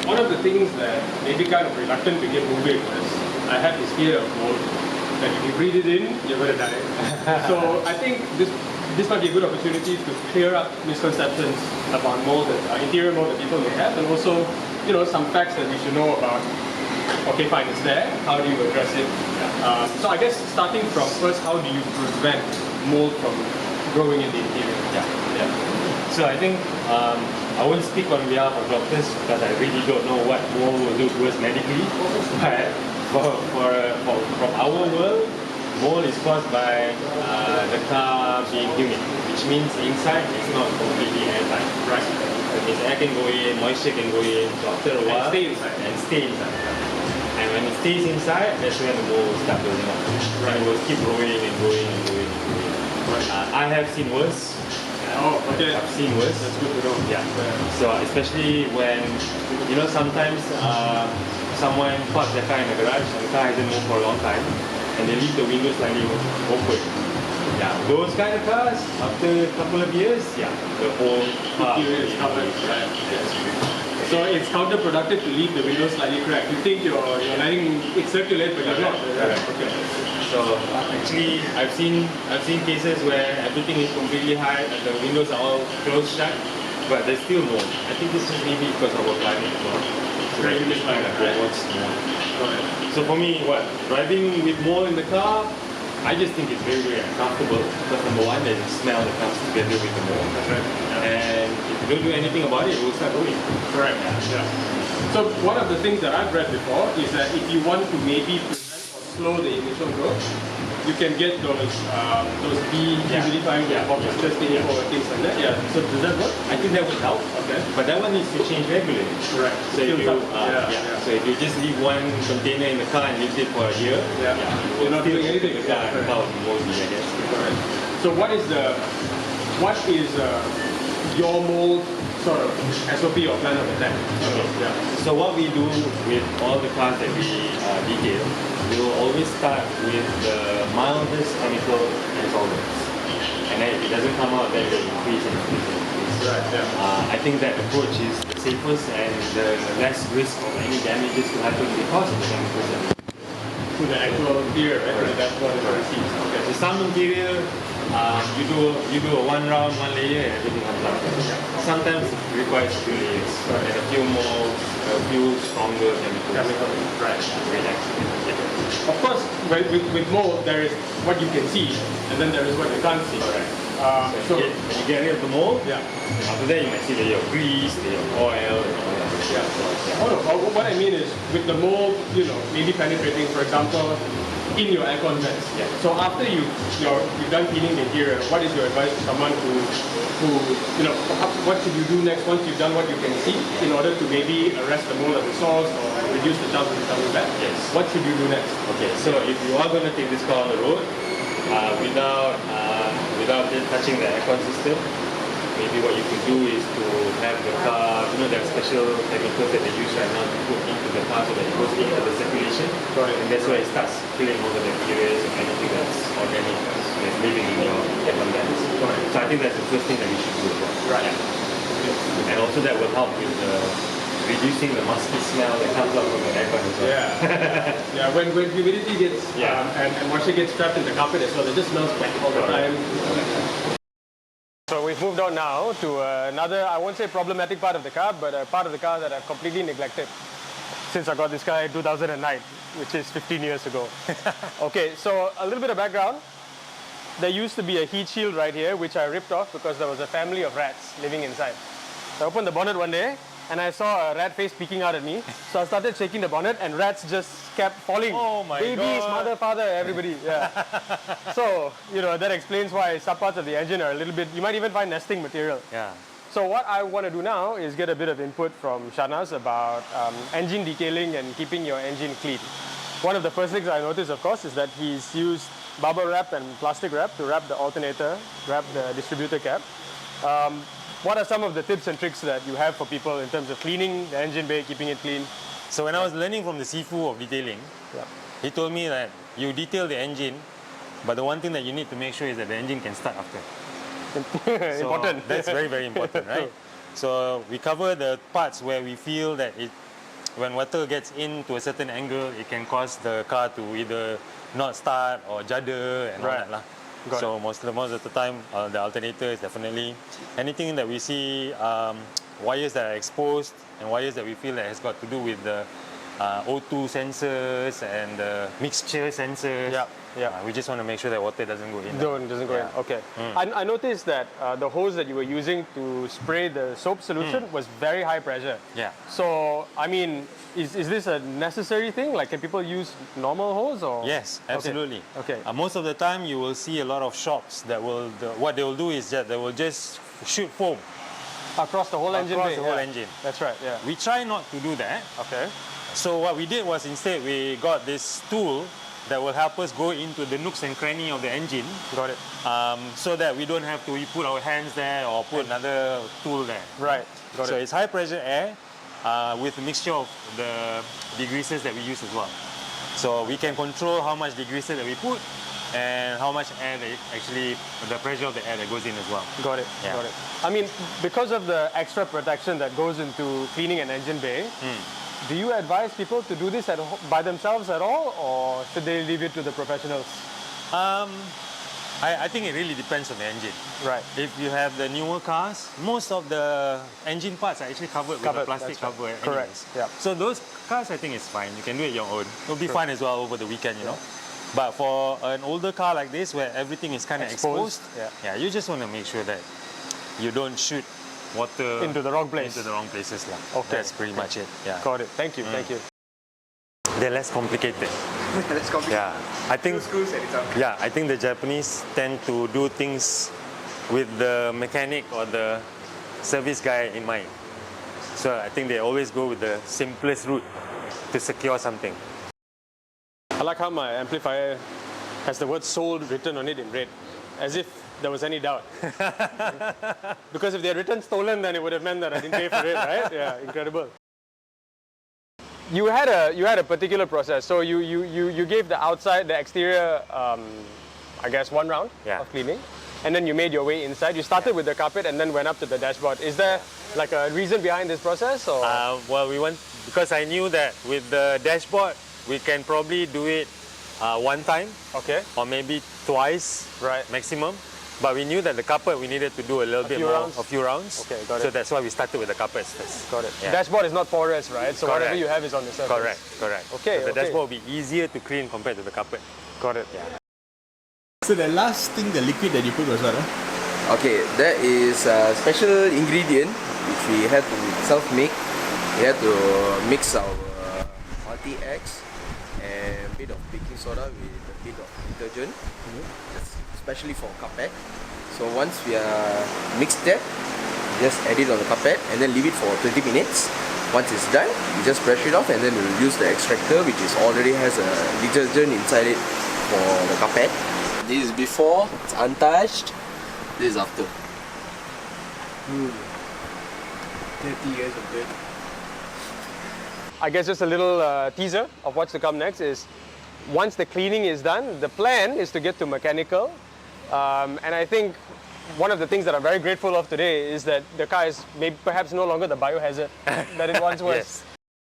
one of the things that made me kind of reluctant to get moving was I had this fear of mold, that if you breathe it in, you're going to die. So I think this might be a good opportunity to clear up misconceptions about mold, interior mold that people may have, and also, some facts that we should know about. Okay, fine, it's there. How do you address it? So I guess starting from first, how do you prevent mold from growing in the interior? So I think I won't speak on behalf of doctors because I really don't know what mold will do to us medically. But from our world, mold is caused by the car being humid, which means inside it's not completely airtight. Right. That means air can go in, moisture can go in, so after a while, and stay inside. And when it stays inside, that's when the mold will start building up. Right. And it will keep growing and growing and growing and growing. Right. I have seen worse. Okay. I've seen worse. That's good to know. Yeah. So especially when, sometimes someone parks their car in the garage and the car hasn't moved for a long time and they leave the windows slightly open. Yeah, those kind of cars, after a couple of years, the whole car is covered. Right. Yes. So it's counterproductive to leave the windows slightly cracked. You think you're letting it circulate, but you're not. Right. Okay. So actually, I've seen cases where everything is completely high and the windows are all closed shut, but there's still mold. I think this is maybe because of our climate as well. So very humid climate, right? So for me, driving with mold in the car, I just think it's very, very uncomfortable because number one, there's a smell that comes together with the mold. That's right. And if you don't do anything about it, it will start growing. Correct. Yeah. So one of the things that I've read before is that if you want to maybe prevent or slow the initial growth, you can get those dehumidifying boxes, just things like that. Yeah. So does that work? I think that would help. Okay. But that one needs to change regularly. Right. So if you, so if you just leave one container in the car and leave it for a year, you're not doing anything. The car will be moldy, I guess. Correct. So what is your mold sort of SOP or plan of attack? So what we do with all the cars that we detail, we will always start with the mildest chemical and solvents. And then if it doesn't come out, then we'll increase and increase and increase. Right, I think that approach is the safest and the less risk of any damages to happen because of the chemicals that we use. To the actual interior, right? Right. That's what it receives. Okay. So some interior, you do a one round, one layer, and everything comes out. Sometimes it requires 2 layers, and a few stronger chemicals. Right. Relax. Of course, with mold, there is what you can see, and then there is what you can't see. So when you get rid of the mold, after that you might see layer of grease, layer of oil, and all that. What I mean is, with the mold, maybe penetrating, for example, in your aircon vents. So after you've done cleaning the interior, what is your advice to someone who what should you do next once you've done what you can see in order to maybe arrest the mold at the source or reduce the chance of it coming back? Yes. What should you do next? Okay, so if you are going to take this car on the road without it touching the aircon system, maybe what you could do is to have the car, there are special chemicals that they use right now to put into the car so that it goes into the circulation. Right. And that's where it starts killing all the bacteria and anything that's organic that's living in your aircon vents. Right. So I think that's the first thing that we should do as well. Right. And also that will help with reducing the musky smell that comes out from the aircon as well. When humidity gets and moisture gets trapped in the carpet as well, it just smells wet all the time. So we've moved on now to another, I won't say problematic part of the car, but a part of the car that I've completely neglected since I got this car in 2009, which is 15 years ago. Okay, so a little bit of background. There used to be a heat shield right here, which I ripped off because there was a family of rats living inside. So I opened the bonnet one day, and I saw a rat face peeking out at me. So I started shaking the bonnet, and rats just kept falling. Oh my Babies, God. mother, father, everybody. Yeah. So, that explains why some parts of the engine are a little bit, you might even find nesting material. Yeah. So what I want to do now is get a bit of input from Shahnaz about engine detailing and keeping your engine clean. One of the first things I noticed, of course, is that he's used bubble wrap and plastic wrap to wrap the alternator, wrap the distributor cap. What are some of the tips and tricks that you have for people in terms of cleaning the engine bay, keeping it clean? So when I was learning from the Sifu of detailing, he told me that you detail the engine, but the one thing that you need to make sure is that the engine can start after. Important. That's very, very important, right? So we cover the parts where we feel that when water gets into a certain angle, it can cause the car to either not start or judder and all Right. that lah. Got So most of the time, the alternator is definitely anything that we see wires that are exposed and wires that we feel that has got to do with the O2 sensors and the mixture sensors. Yeah, yeah. We just want to make sure that water doesn't go in. Doesn't go in. Okay. I noticed that the hose that you were using to spray the soap solution was very high pressure. Yeah. So, I mean, is this a necessary thing? Like, can people use normal hose or? Yes, absolutely. Okay. Most of the time, you will see a lot of shops that will. What they will do is that they will just shoot foam Across the whole engine across bay, the whole yeah. engine. That's right, yeah. We try not to do that. Okay. So what we did was instead we got this tool that will help us go into the nooks and cranny of the engine, Got it. so that we don't have to put our hands there or put another tool there. Right. Got So it. it's high pressure air with a mixture of the degreasers that we use as well. So we can control how much degreaser that we put and how much air that actually, the pressure of the air that goes in as well. Got it. Yeah. Got it. I mean, because of the extra protection that goes into cleaning an engine bay, do you advise people to do this by themselves at all, or should they leave it to the professionals? I think it really depends on the engine. Right. If you have the newer cars, most of the engine parts are actually covered with a Covered, plastic that's right. cover. anyways. Correct, yeah. So those cars, I think, is fine. You can do it your own. It'll be fun as well over the weekend, you know. But for an older car like this, where everything is kind of exposed, yeah. you just want to make sure that you don't shoot water Into the wrong place. Into the wrong places, lah. Okay. That's pretty much it. Yeah. Got it. Thank you. Thank you. They're less complicated. Let's copy. Yeah. I think. Screws and it's out. Yeah, I think the Japanese tend to do things with the mechanic or the service guy in mind. So I think they always go with the simplest route to secure something. I like how my amplifier has the word sold written on it in red, as if there was any doubt. Because if they had written stolen, then it would have meant that I didn't pay for it, right? Yeah, incredible. You had a particular process. So you gave the outside, the exterior, I guess, one round of cleaning, and then you made your way inside. You started with the carpet and then went up to the dashboard. Is there like a reason behind this process, or? Well, because I knew that with the dashboard, we can probably do it one time, Okay. or maybe twice, Right. maximum. But we knew that the carpet we needed to do a little bit few more, rounds? a few rounds. Okay, got So it. that's why we started with the carpets first. Got it. Yeah. Dashboard is not porous, right? So whatever Correct. you have is on the surface. Correct. Okay, So the okay. dashboard will be easier to clean compared to the carpet. Got it. Yeah. So the last thing, the liquid that you put was what? Okay, that is a special ingredient which we had to self-make. We had to mix our Outtakes and a bit of baking soda with a bit of detergent, especially for carpet. So once we mixed that, just add it on the carpet and then leave it for 20 minutes. Once it's done, we just brush it off and then we'll use the extractor, which is already has a detergent inside it for the carpet. This is before, it's untouched. This is after. 30 years of dirt. I guess just a little teaser of what's to come next is once the cleaning is done, the plan is to get to mechanical. And I think one of the things that I'm very grateful of today is that the car is maybe perhaps no longer the biohazard that it once was. Yes.